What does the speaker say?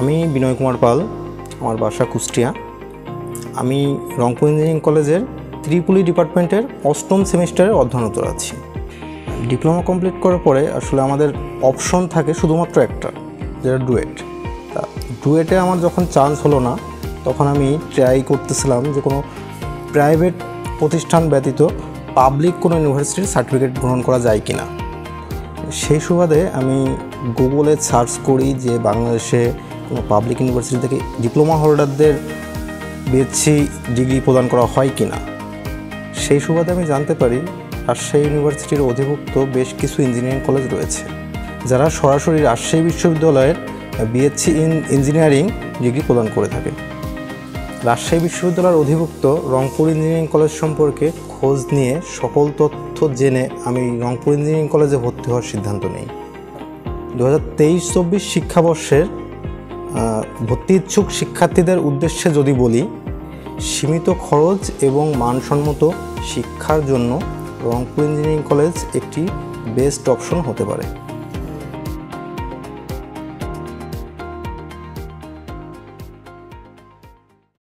আমি বিনয় কুমার পাল, আমার বাসা কুষ্টিয়া। আমি রংপুর ইঞ্জিনিয়ারিং কলেজের ত্রিপুলি ডিপার্টমেন্টের 8ম সেমিস্টারে অধ্যয়নরত আছি। ডিপ্লোমা কমপ্লিট করার পরে আসলে আমাদের অপশন থাকে শুধুমাত্র একটা, যেটা ডুয়েট। ডুয়েটে আমার যখন চান্স হলো না, তখন আমি ট্রাই করতেছিলাম যে কোনো প্রাইভেট প্রতিষ্ঠান ব্যতীত পাবলিক কোনো ইউনিভার্সিটির সার্টিফিকেট গ্রহণ করা যায় কি না। সেই সুবাদে আমি গুগলে সার্চ করি যে বাংলাদেশে কোনো পাবলিক ইউনিভার্সিটি থেকে ডিপ্লোমা হোল্ডারদের বিএসসি ডিগ্রি প্রদান করা হয় কি না। সেই সুবাদে আমি জানতে পারি রাজশাহী ইউনিভার্সিটির অধিভুক্ত বেশ কিছু ইঞ্জিনিয়ারিং কলেজ রয়েছে, যারা সরাসরি রাজশাহী বিশ্ববিদ্যালয়ের বিএসসি ইন ইঞ্জিনিয়ারিং ডিগ্রি প্রদান করে থাকে। রাজশাহী বিশ্ববিদ্যালয়ের অধিভুক্ত রংপুর ইঞ্জিনিয়ারিং কলেজ সম্পর্কে খোঁজ নিয়ে সকল তথ্য জেনে আমি রংপুর ইঞ্জিনিয়ারিং কলেজে ভর্তি হওয়ার সিদ্ধান্ত নিই। 2023-24 শিক্ষাবর্ষের ভর্তি ইচ্ছুক শিক্ষার্থীদের উদ্দেশ্যে যদি বলি, সীমিত খরচ এবং মানসম্মত শিক্ষার জন্য রংপুর ইঞ্জিনিয়ারিং কলেজ একটি বেস্ট অপশন হতে পারে।